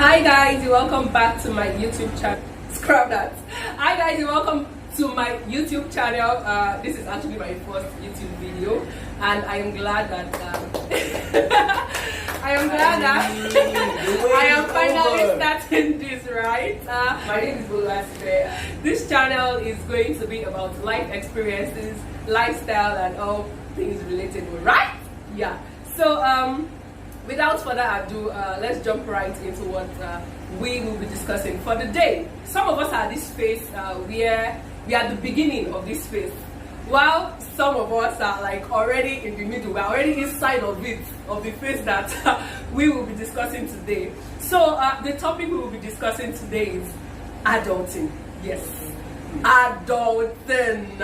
Hi guys, welcome back to my YouTube channel. Scrap that. Hi guys, welcome to my YouTube channel. This is actually my first YouTube video, and I am glad that I am finally starting this, right? My name is Boluwasife. This channel is going to be about life experiences, lifestyle, and all things related, right? Yeah. So without further ado, let's jump right into what we will be discussing for the day. Some of us are at this phase where we are at the beginning of this phase, while some of us are like already in the middle. We're already inside of it, of the phase that we will be discussing today. So the topic we will be discussing today is adulting. Yes, adulting,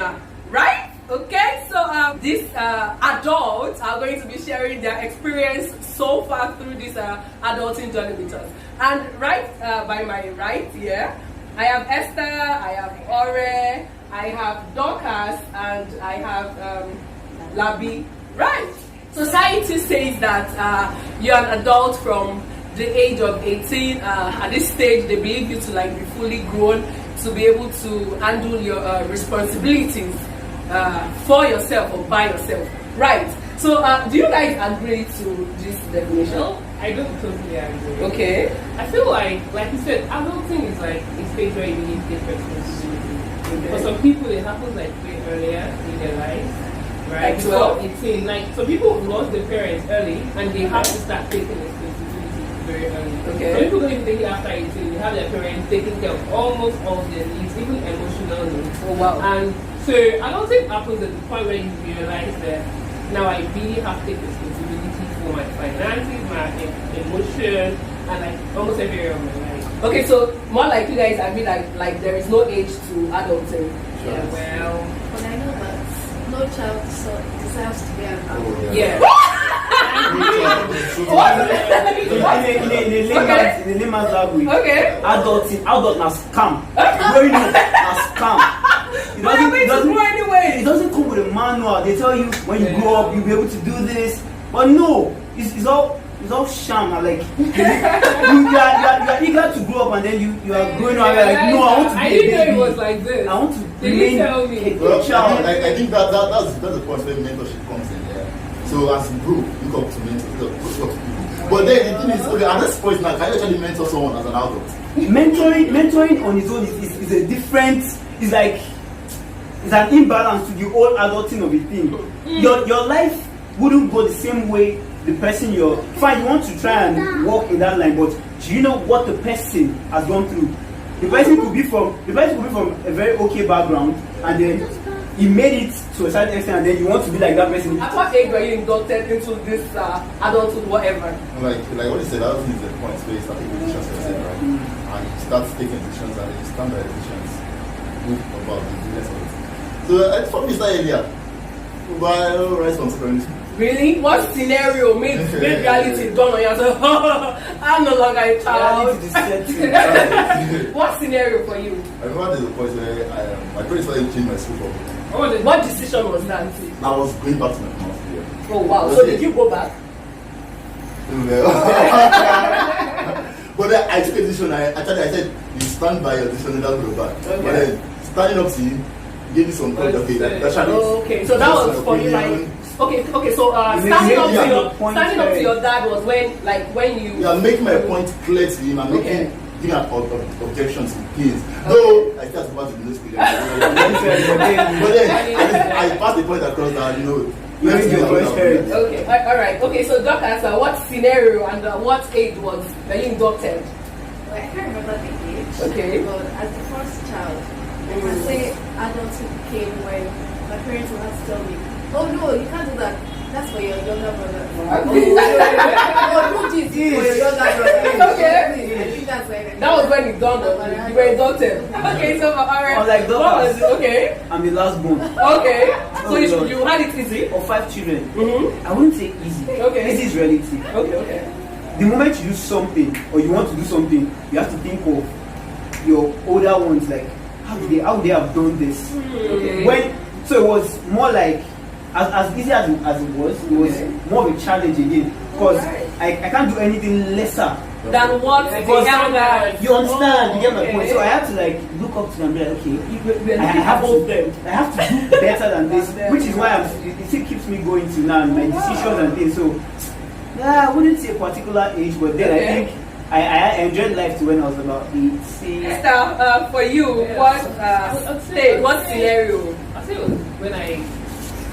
right? Okay, so these adults are going to be sharing their experience so far through this adulting journey with us. And right by my right here, I have Esther, I have Ore, I have Dorcas, and I have Labi. Right. Society says that you're an adult from the age of 18. At this stage, they believe you to like be fully grown to be able to handle your responsibilities for yourself or by yourself, right? So, do you guys agree to this definition? No, I don't totally agree. Okay. I feel like you said, adulting is like a stage where you need different responsibility. Okay. For some people, it happens like way earlier in their lives, right? Like 12? 18. Like some people lost their parents early, and they have to start taking responsibility very early. Okay. Some people don't even take it after 18. They have their parents taking care of almost all their needs, even emotional needs. Oh wow. And so I don't think happens at the point where you realize that now I really have to take responsibility for my finances, my emotion, and like almost every area of my life. Okay, so more like you guys agree like there is no age to adulting. Yeah, well, But I know that no child deserves to be an adult. yeah. In a layman's language, Okay. adult na scam. Growing up na scam. It doesn't come with a manual. They tell you when you grow up you'll be able to do this, but no, it's all sham. Like you are eager to grow up, and then you are growing up like, no, I want to be I a didn't know baby. it was like this. I want to They remain didn't tell me. a Well, child. I think that's the point where mentorship comes in there. So as you grow, look up to mentors, look up to people. But then the thing is, okay, at this point now, can you actually mentor someone as an adult? Mentoring on its own is a different. It's like it's an imbalance to the whole adulting of a thing. Your life wouldn't go the same way the person you're fine. You want to try and walk in that line, but do you know what the person has gone through? The person could be from a very okay background, and then he made it to a certain extent, and then you want to be like that person. At what age were you inducted into this adulthood, whatever? Like what you said, adulting is the point where you start taking decisions for yourself, right? And you start taking decisions, and then you stand by the decisions, move about the business of it. So for me, it's not earlier. While responsibility. Really? What scenario made reality dawn on you? So, I'm no longer a child. What scenario for you? I remember there's a point where my parents wanted to change my school for me. What decision was that? I was going back to my mom's year. Oh wow! So did you go back? But then I took a decision. I said, you stand by your decision, don't go back. Okay. But then standing up to you, gave me some point. Okay, that's Okay, so that was for you like. Okay. So standing up to your dad was when you. Yeah, making my point clear to him and making giving an objection to his. Though I still about to do this video. But then I passed the point across that let's do it. Okay, all right. Okay, so Dorcas, what scenario and what age was that you inducted? Well, I can't remember the age. Okay. But as the first child, I can say adulthood came when my parents would have to tell me, oh no, you can't do that. That's for your younger brother. Oh, do this for your younger brother. Okay. I think that's when That was when it dawned on you. You were inducted. Okay, so all right. I was like, what was it? Okay. I'm the last born Okay. So you had it easy. of 5 children. Mm-hmm. I wouldn't say easy. Okay. Easy is relative. Okay. The moment you do something or you want to do something, you have to think of your older ones, like how would they have done this? Okay. So it was more like as easy as it was more of a challenge again, because I can't do anything lesser than what Yeah, the because elder. you understand, you get my okay. point. So I have to like look up to them and be like, okay, We're I looking have above to, them. I have to do better than this, Than them. which is why it still keeps me going to now in my decisions and things. So yeah, I wouldn't say a particular age, but then Okay. I think I enjoyed life to when I was about 8. Say, Esther, for you, Yeah. what I'd say- state, what scenario? I think it was when I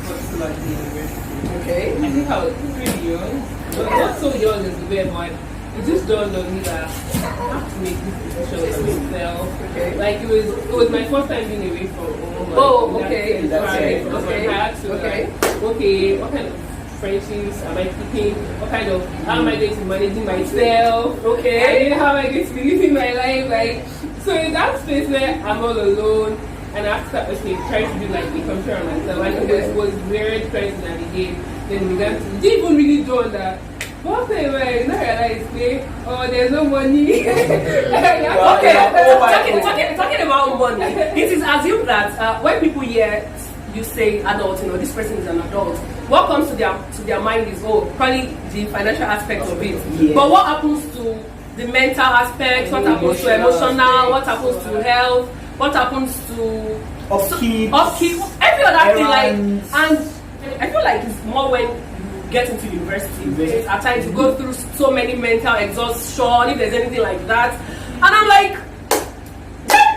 got to like the university. Okay. I think I was pretty young. Not so young as the way, but it just dawned on me that I have to make this decision for myself. Okay. Like it was my first time being away from home. Like, Oh, in that okay. sense, That's right? it. So Okay. I had to Okay. like, okay, what kind of friendships am I keeping? What kind of how am I going to be managing myself? Okay. And then how am I going to be living my life? Like so in that space where I'm all alone and I have to start trying to do like a control on myself. Like it was weird trying to navigate. Then we began to didn't even really dawn that what if I not realize oh there's no money. Well, Okay, yeah, oh my talking about money, it is assumed that when people hear you say adult, this person is an adult, what comes to their mind is, probably the financial aspect of it. Yeah. But what happens to the mental aspect? What happens to emotional? What happens to health? What happens to upkeep, every other thing? Like, errands. and I feel like it's more when you get into university. At times you go through so many mental exhaustion, if there's anything like that. And I'm like,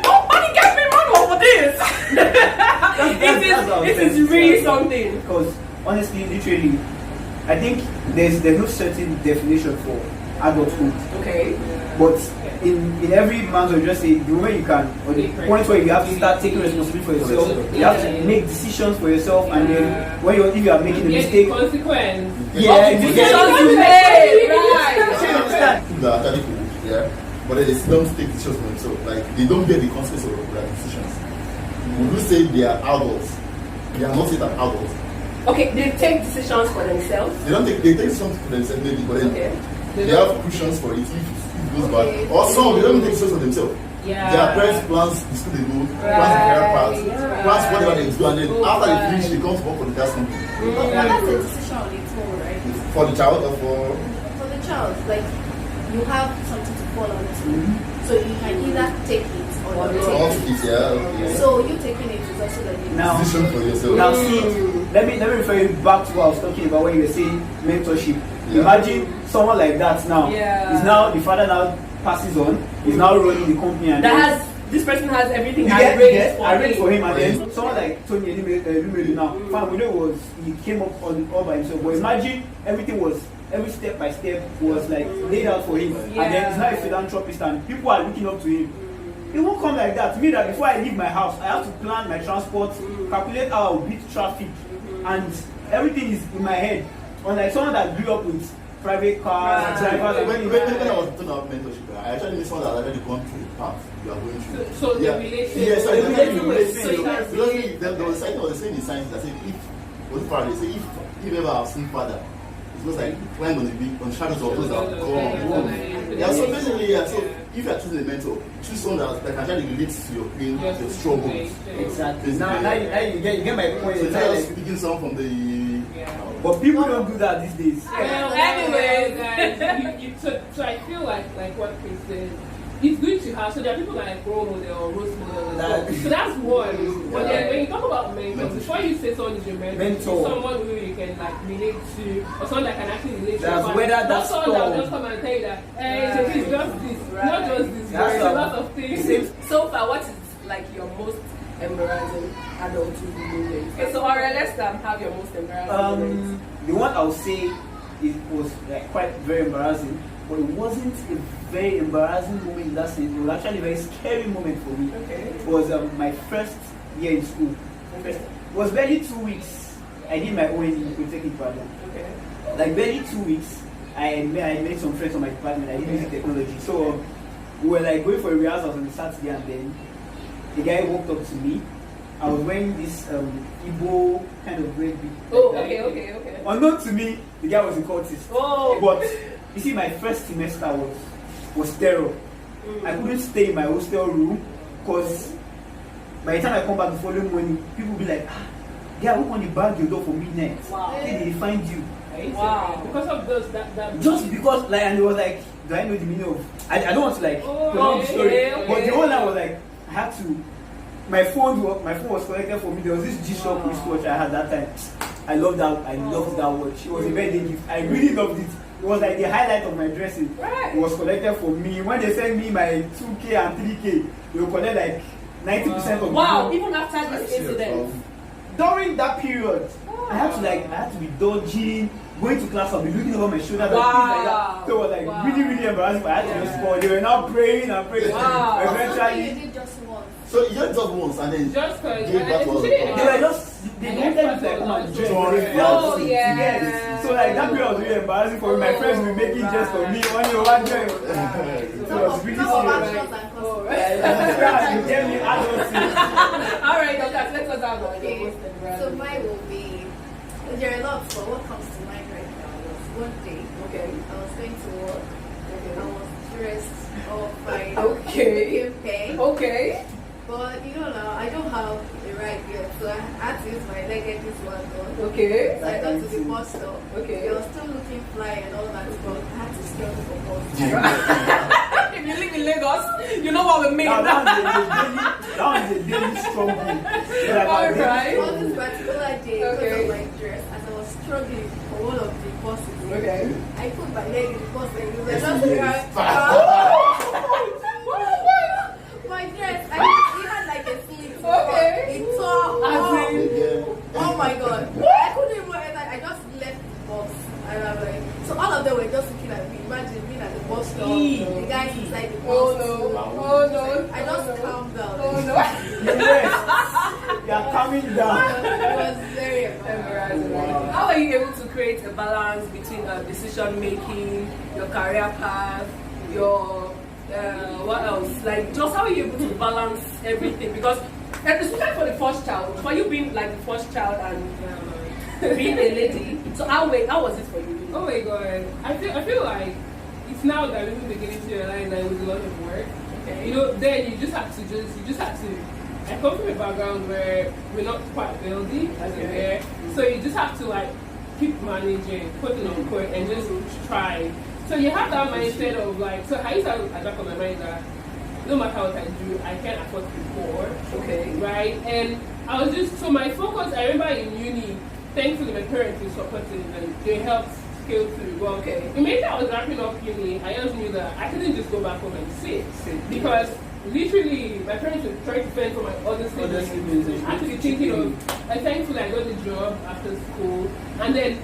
nobody gets me money for this. It is really something. Because honestly, literally, I think there's no certain definition for adulthood. Okay. But in every man's will just say the moment you can, or the point where you have to start taking responsibility for yourself, you have to make decisions for yourself, and then if you are making a mistake, consequence. yeah, Decisions you made, right? You understand? People that are actually cool, yeah, but they don't take decisions for themselves. Like they don't get the consequences of their decisions. When you say they are adults, they are not yet an adult. Okay, they take decisions for themselves. They take decisions for themselves maybe, but then Okay. they have cushions for it if it goes bad. Or some they don't take decisions for themselves. Yeah. Their parents plans the school they go, plans the career path, plans whatever they do, and then after they finish, they come to work for the gas company. But that's a decision on its own, right? For the child or for For the child, like you have something to fall onto, so you can either take it or not all take it. kids, yeah, okay. So you taking it is also like a Now, Decision for yourself. now see, let me refer you back to what I was talking about when you were saying mentorship. Yeah. Imagine someone like that now. Yeah. Is now the father now passes on. He's now running the company and then- This person has everything You get arranged for him, and Right. then someone like Tony Elumelu now, fine, we know he came up all by himself, but imagine every step by step was like laid out for him, and then he's not a philanthropist and people are looking up to him. It won't come like that. Me that before I leave my house, I have to plan my transport, calculate how I will beat traffic, and everything is in my head. Unlike someone that grew up with private cars, Right. drivers, When I was doing our mentorship, I actually knew someone that had already gone through the path you are going through. So the Yeah. relation. Yes, so The the relation was relation. same. Because there was something was saying in science that said if if ever have seen father, it was like when going to be on shadows of those that have gone. Yeah, so basically, yeah, so if you are choosing a mentor, choose someone that can actually relate to your pain, your struggles. exactly. Now you get my point. So It's tell like- us speaking some from the But people don't do that these days. Well, Anyways. guys, so I feel like what Chris said, it's good to have. So there are people like role model or role model. So that's one. But then when you talk about mentors, before you say someone is your mentor, Mentor. someone who you can like relate to, or someone that can actually relate to. That's your whether family. Not that's someone that will storm. just come and tell you that, hey, it's just this, not just this. That's There's a a- lot of things. So far, what is like your most embarrassing adulthood moment? Okay, so Aurel, let's have your most embarrassing moment. The one I'll say it was like quite very embarrassing, but it wasn't a very embarrassing moment in that sense. It was actually a very scary moment for me. Okay. It was my first year in school. Okay. It was barely 2 weeks. I did my OND in Polytechnic Ibadan. Okay. Like barely 2 weeks, I made some friends on my department. I did music technology. So we were like going for a rehearsal on the Saturday, and then the guy walked up to me. I was wearing this Igbo kind of red bead. Oh, okay. Unknown to me, the guy was a cultist. Oh. But you see, my first semester was terror. I couldn't stay in my hostel room because by the time I come back the following morning, people will be like, yeah, who can you bag your door for midnight? Wow. Then they find you. Wow. Because of those, that Just because, like, and it was like do I know the meaning of? I don't want to like Oh, prolong the story, okay. but the whole line was like I had to. My phone was connected for me. There was this G-Shock wristwatch I had that time. I loved that watch. It was a birthday gift. I really loved it. It was like the highlight of my dressing. Right. It was collected for me. When they sent me my 2K and 3K, they will collect like 90% of Wow, the even after this incident. during that period, I had to be dodging, going to class, I'll be looking over my shoulder and things like that. So it was like really embarrassing, but I had to respond. They were now praying and praying. Wow. Eventually, You did just once. So you just once and then Just because gave back all the they were power. just they wanted it like Oh, yeah. yes. So like that period was really embarrassing for me. My friends will be making jest of me one joy. So it was really Some of serious. actions and Oh, customers. right. You tell me adults. All right, Doctor, let us have Okay, so mine will be, there are a lot, but what comes to mind right now was one day, Okay. I was going to work, I was dressed all fine, Okay. getting paid, Okay. but you know now, I don't have a ride yet, so I had to use my leg at this one done. Okay. So I got to the bus stop, Okay. they were still looking fly and all that, but I had to struggle for bus. If you live in Lagos, you know what we mean. Now that was a daily struggle. All right. On this particular day, Okay. because of my dress, as I was struggling for one of the buses, Okay. I put my leg in the bus and it was Yes, just yes. my dress. It had like a slit. Okay. It tore. As in- Oh my god. I couldn't even enter. I just left the bus. And I'm like, so all of them were just looking at me. Imagine being at the bus stop, the guys inside the bus. Oh no. Oh no. I just oh, no. calmed down. Oh no. Yes, you are coming down. It was very embarrassing. Embarrassing. How are you able to create a balance between decision making, your career path, your what else? Like, just how are you able to balance everything? Because especially for the first child, for you being like the first child and being a lady, so how was it for you? Oh my god. I feel like it's now that I'm beginning to realize that it was a lot of work. Okay. You know, then you just have to I come from a background where we're not quite wealthy as a pair. So you just have to like keep managing, putting on court and just try. So you have that mindset of like, so I used to have a back of my mind that no matter what I do, I can't afford to be poor. Okay. Right? And I was just, so my focus, I remember in uni, thankfully my parents were supportive and they helped scale through. Well, Okay. immediately I was wrapping up uni, I just knew that I couldn't just go back home and sit. Because literally my parents were trying to fend for my other siblings. I had to be thinking of, like, thankfully I got a job after school. And then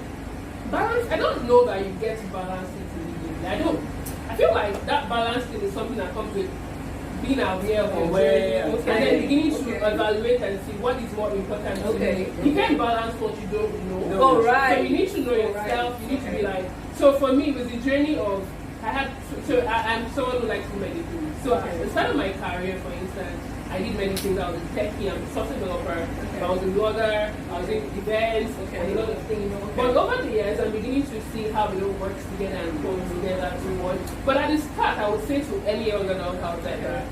balance, I don't know that you get to balance it immediately. I feel like that balance thing is something that comes with being aware of your journey, and then beginning to evaluate and see what is more important to you. You can't balance what you don't know. Oh, right. So you need to know yourself. You need to be like. So for me, it was a journey of I'm someone who likes to meditate. So at the start of my career, for instance, I did many things. I was a techie, I'm a software developer. I was a blogger. I was in events and a lot of things. But over the years, I'm beginning to see how it all works together and comes together to one. But at the start, I would say to any younger adult out there,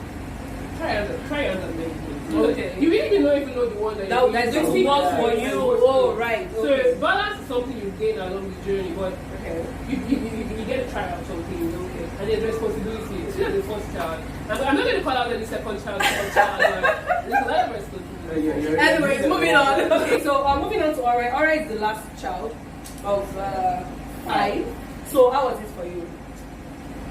try out and meditate. Okay. You really don't even know the one that That's going to work for you. Oh, right. Okay. So balance is something you gain along the journey, but you get to try out something, and there's responsibility. Especially the first child. I'm not going to call out any second child, third child, but there's a lot of responsibility. Anyways, moving on. Okay, so moving on to Aura. Aura is the last child of 5. So how was it for you?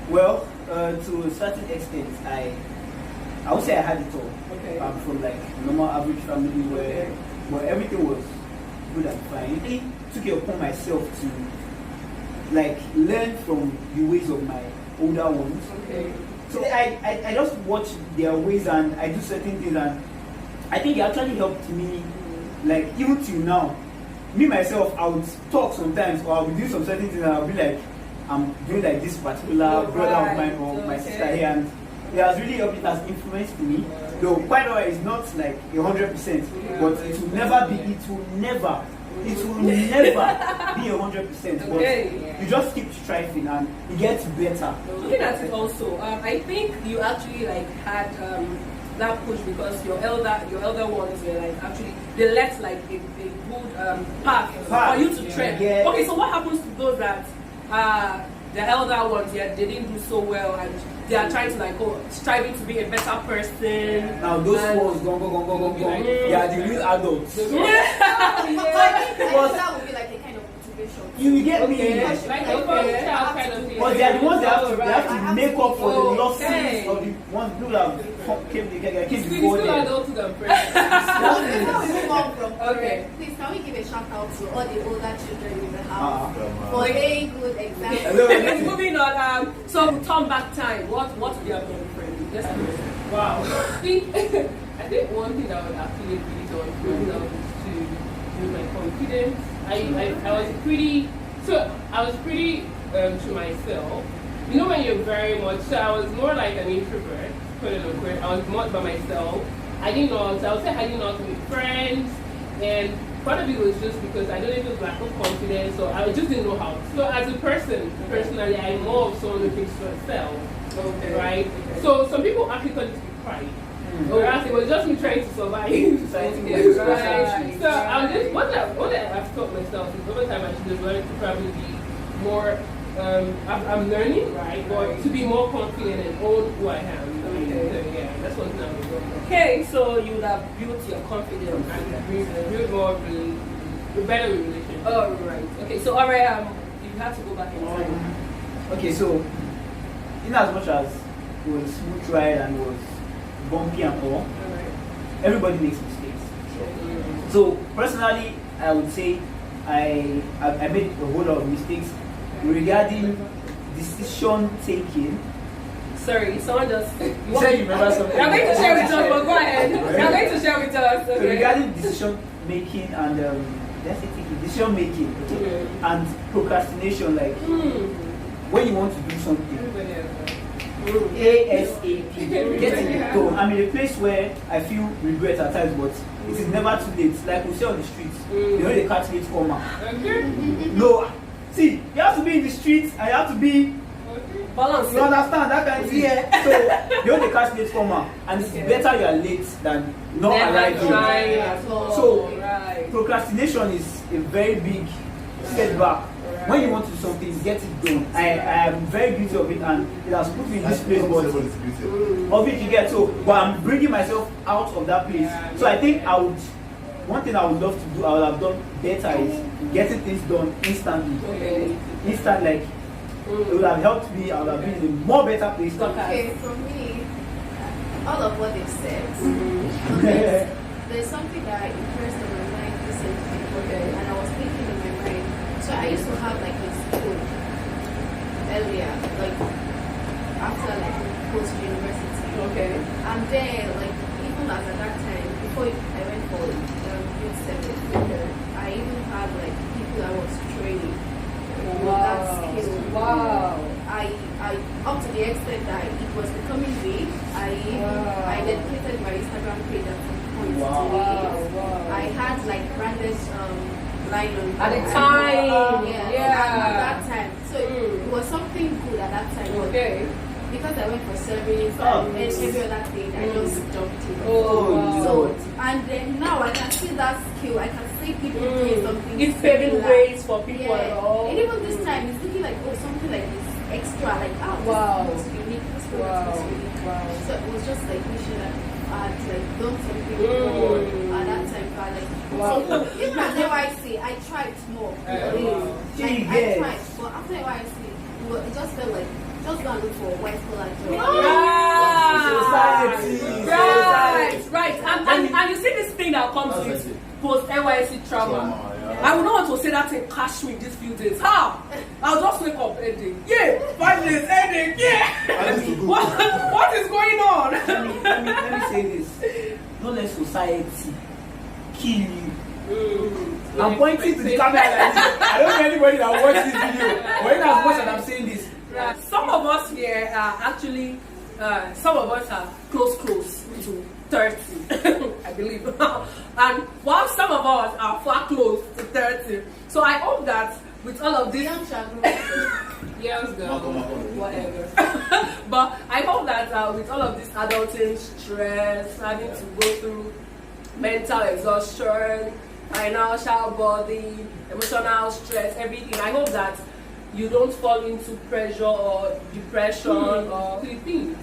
Well, to a certain extent, I would say I had it all. Okay. I'm from like normal average family where everything was good and fine. I took it upon myself to like learn from the ways of my older ones. Okay. So I just watch their ways and I do certain things, and I think it actually helped me, like even till now. Me myself, I would talk sometimes, or I'll be doing some certain things and I'll be like, I'm doing like this particular brother of mine or my sister here, and it has really helped. It has influenced me. Though quite alright, it's not like 100%, but it will never be. It will never be 100%. But you just keep striving and it gets better. Looking at it also, I think you actually like had that push because your elder ones were like actually they left like a good path for you to tread. Yeah. Okay, so what happens to those that the elder ones, yeah, they didn't do so well, and they are trying to like striving to be a better person. Now those ones go. They are the real adults. I think that would be like a kind of motivation. You get me? Like a first child kind of thing. But they are the ones that have to, Right. they have to make up for the losses Okay. of the ones people that came Still before them. adulthood and parents. Before we move on from Okay. please can we give a shout out to all the older children in the house Ah. for laying good examples? Hello. Okay, moving on. So turn back time. What would you have done differently? Yes, please. Wow. I think one thing that would actually really done growing up is to build my confidence. I was pretty to myself. You know when you're very much, so I was more like an introvert, quote unquote. I was more by myself. I didn't know how to, I would say I didn't know how to make friends, and part of it was just because I don't know if it was lack of confidence, or I just didn't know how. So as a person, personally, I'm more of someone who thinks for herself, Okay. right? Okay. So some people actually thought it to be pride. Whereas it was just me trying to survive. Okay, right. So I'm just what I've taught myself is over time I should have learned to probably be more. I'm learning, right? But to be more confident and own who I am. Okay. So, yeah, that's one thing I would do. Okay, so you would have built your confidence. And build more better relationship. All right. Okay, so all right. You have to go back in time. Okay, so in as much as it was smooth ride and it was bumpy and all, All right. everybody makes mistakes. So personally, I would say I made a whole lot of mistakes regarding decision taking. Sorry, someone just. You said you remember something. You're going to share with us, but go ahead. You're going to share with us. So Okay. regarding decision making and let's say decision making, okay, and procrastination, like when you want to do something, ASAP, get it done. I'm in a place where I feel regret at times, but it is never too late. Like we say on the streets, you know they catch late come out. No, see, you have to be in the streets and you have to be. Balance. You understand that kind of thing? Yeah. So you only catch late come out, and it's better you are late than not Never arriving. trying at all. So right. procrastination is a very big setback. When you want to do something, get it done. I am very guilty of it, and it has put me in this place. But of it you get so, but I'm bringing myself out of that place. So I think one thing I would love to do, I would have done better is getting things done instantly. Okay. Instant, like it would have helped me. I would have been in a more better place. Okay, for me, all of what they've said, okay, there's something that impressed on my mind recently, and I was thinking in my mind. So I used to have like this school earlier, like after like post-university. Okay. And then, like, even at that time, before I went for grade 7, I even had like people I was training. Wow. That skill. Wow. I up to the extent that it was becoming big. I dedicated my Instagram page at some point to it. Wow. I had like branded nylon At the time. at that time. So it was something good at that time. But Okay. because I went for service and every other thing, I just jumped in. Oh, wow. So and then now I can see that skill. I can see people doing something. It's paving similar. ways for people Yeah. and all. And even this time, it's looking like something like this extra, like Wow. this looks unique. This product looks unique. Wow. So it was just like wishing that I had like done something more at that time. But like, Wow. so even at NYC, I tried more. Wow. Like, I tried, but after NYC, it just felt like just go and look for white collar job. Right. And you see this thing that comes with post NYC trauma. I would not want to say that thing cash me these few days. How? I'll just wake up ending. Yeah, 5 days ending. Yeah. What is going on? Let me say this. Don't let society kill you. I'm pointing to the camera like this. I don't know anybody that watched this video. But in as much as I'm saying this, Some of us here are actually, some of us are close to 30, I believe. And while some of us are far close to 30. So I hope that with all of this, Yes, girl. whatever. But I hope that with all of this adulting stress, having to go through mental exhaustion, financial body, emotional stress, everything, I hope that you don't fall into pressure or depression or The thing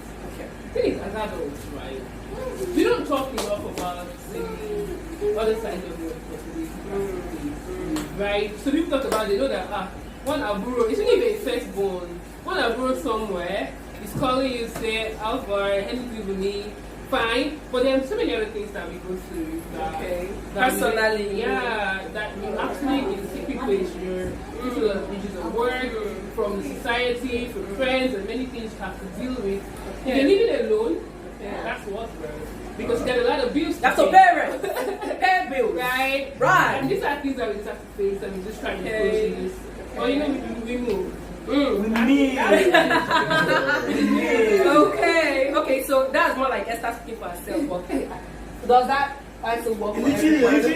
is, as adults, right? We don't talk enough about the other side of the responsibility, right? So people talk about, they know that one aburo, especially if you're firstborn, one aburo somewhere is calling you, say, how far, anything you need, fine. But there are so many other things that we go through. Personally. That you actually in secret place, you're into the issues of work, from the society, from friends, and many things you have to deal with. If you're living alone, that's what, bro. Because you get a lot of bills to that's pay. a parent. Pay bills. Right? Right. And these are things that we just have to face and we're just trying to push this. Or we move. Okay, so that's more like Esther speaking for herself. But does that also work for Literally, everybody?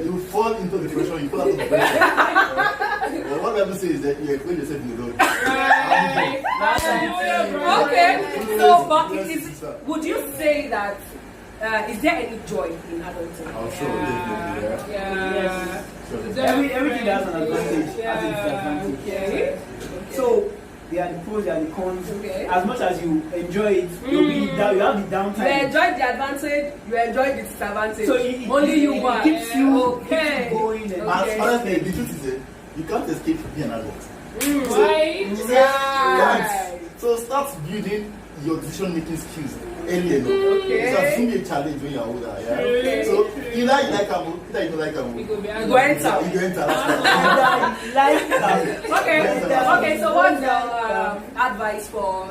you fall into depression, you fall out of depression. But what Bible says is that you explain yourself in the Lord. Okay, so but would you say that is there any joy in adulting? I'm sure, definitely, Yeah. Sure. Everything has an advantage. Has its disadvantage. Okay. So there are the pros, there are the cons. Okay. As much as you enjoy it, you have the downtime. You enjoy the advantage, you enjoy the disadvantage. So only you it want. keeps you Okay. going. And As far as the truth is that you can't escape being an adult. Right? You Right. can't. So start building your decision making skills early enough. Okay. So it's going to be a challenge when you're older. Yeah? Okay. So you like Amu, either you don't like Amu. We go behind Go enter. You go enter. Okay, so what's your advice for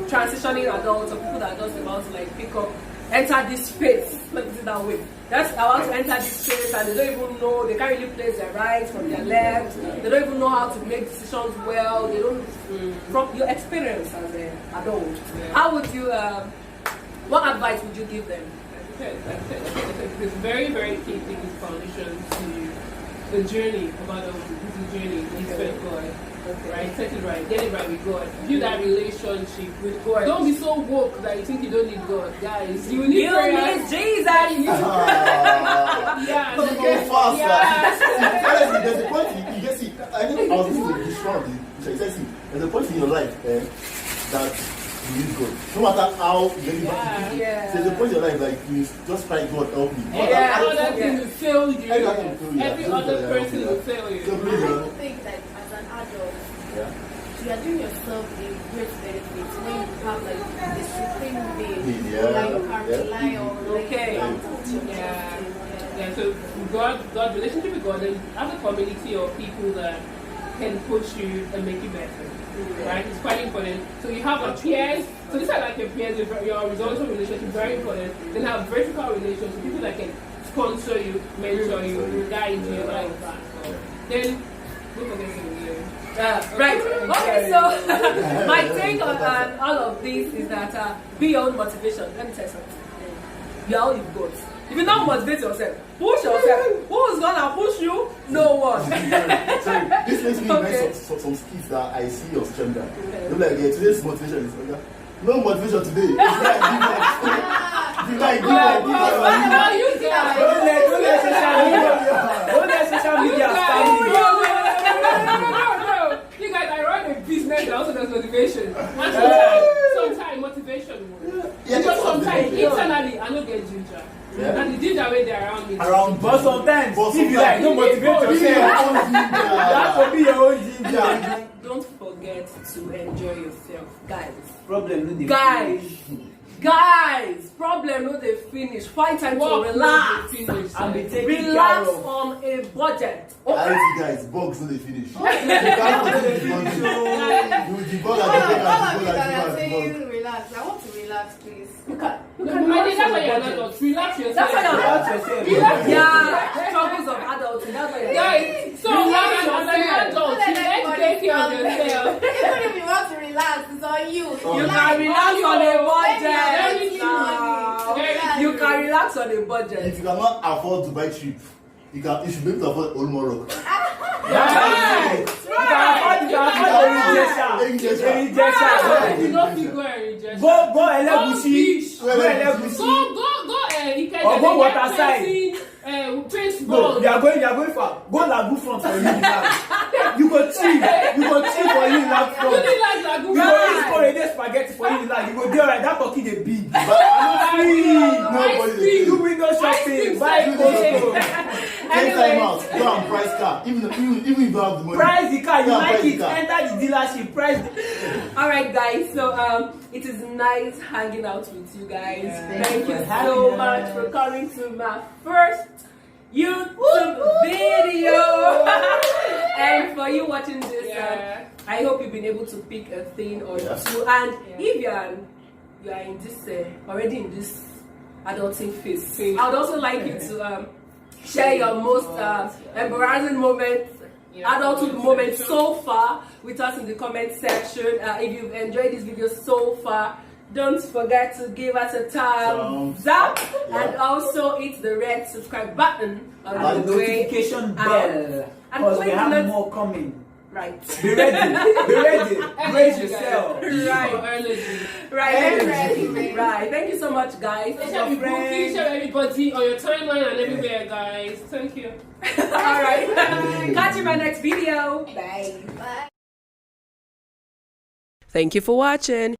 transitioning adults or people that are just about to like pick up, enter this space? Let me put it that way. I want to enter this space and they don't even know, they can't really place their right from their left. They don't even know how to make decisions well. They don't, from your experience as an adult, how would you, what advice would you give them? This very, very key thing is foundation to the journey of adulthood. This is the journey you spend God. Right? Set it right. Get it right with God. Build that relationship with God. Don't be so woke that you think you don't need God. Guys, you need prayer. Jesus! You need to Yeah. So go faster. Honestly, there's a point you get see. I think I was listening to this one of the see. There's a point in your life that you need God. No matter how very bad you Yeah. there's a point in your life like you just cry, God help me. Every other thing will fail you. Every other thing will fail you. Every other person will fail you. So I please, don't think that as an adult, you are doing yourself a great benefit when you have like the supreme being that you can rely on. Okay. Yeah, so God, relationship with God, and have a community of people that can push you and make you better. Right? It's quite important. So you have a peers. So these are like your peers, your horizontal relationship, very important. Then have vertical relations, people that can sponsor you, mentor you, guide you, like that. So then, don't forget to Right. Okay, so my take on all of this is that be your own motivation. Let me tell you something. You're all you've got. If you don't motivate yourself, push yourself. Who's gonna push you? No one. Sorry, this makes me remind some skills that I see on social media. They're like, today's motivation is no motivation today. It's like give up. Don't let social media stand you. You guys, I run a business that also does motivation. And sometimes motivation works. Because sometimes internally I don't get ginger. And the ginger way they're around me. But sometimes, if you like, don't motivate yourself. You have to be your own ginger. Don't forget to enjoy yourself, guys. Problem no dey Guys, problem no dey finish. Find time to relax and be taken relax care of. on a budget. I see guys, bugs no dey finish. You can't continue the bug. You debug and I'm saying debug. relax. I want to relax, please. That's why you're not. Relax yourself. That's why you're Relax yourself. Yeah, struggles of adulting. That's why you're Guys, so as an adult, you need to take care of yourself. Even if you want to relax, it's on you. You can relax on a budget. Very Now. true. You can relax on a budget. If you cannot afford to buy cheap, you should be able to afford Olumoro. Right. You can afford Erin You don't feel go and reject. Go Elegushi. Go Elegushi. Go, Ikeja. Or go Waterside. paintball. You are going for go Lagoon front for Unilag. You go chill for Unilag front. You go eat Korean spaghetti for Unilag. You go there right. That turkey dey big. But I'm free. Nobody dey Do window shopping. Buy Costco. Take time out. Go and price car. Even if you don't have the money. Price the car. You Go and like price the it. car. Enter the dealership. Price. All right, guys. So it is nice hanging out with you guys. Yeah. Thank you For so having much us. for coming to my first YouTube video. And for you watching this, I hope you've been able to pick a thing or Yes. two. And if you are in this already in this adulting phase, I would also like you to share your most embarrassing moments. Adulthood moment so far with us in the comment section. If you've enjoyed this video so far, don't forget to give us a thumbs up and also hit the red subscribe button on And the the way notification out. bell. And Because we click have the more coming. right. Be ready. Be ready. Brace yourself. Right. Thank you so much, guys. Share everybody on your timeline and everywhere, guys. Thank you. All right. Catch you in my next video. Bye. Thank you for watching.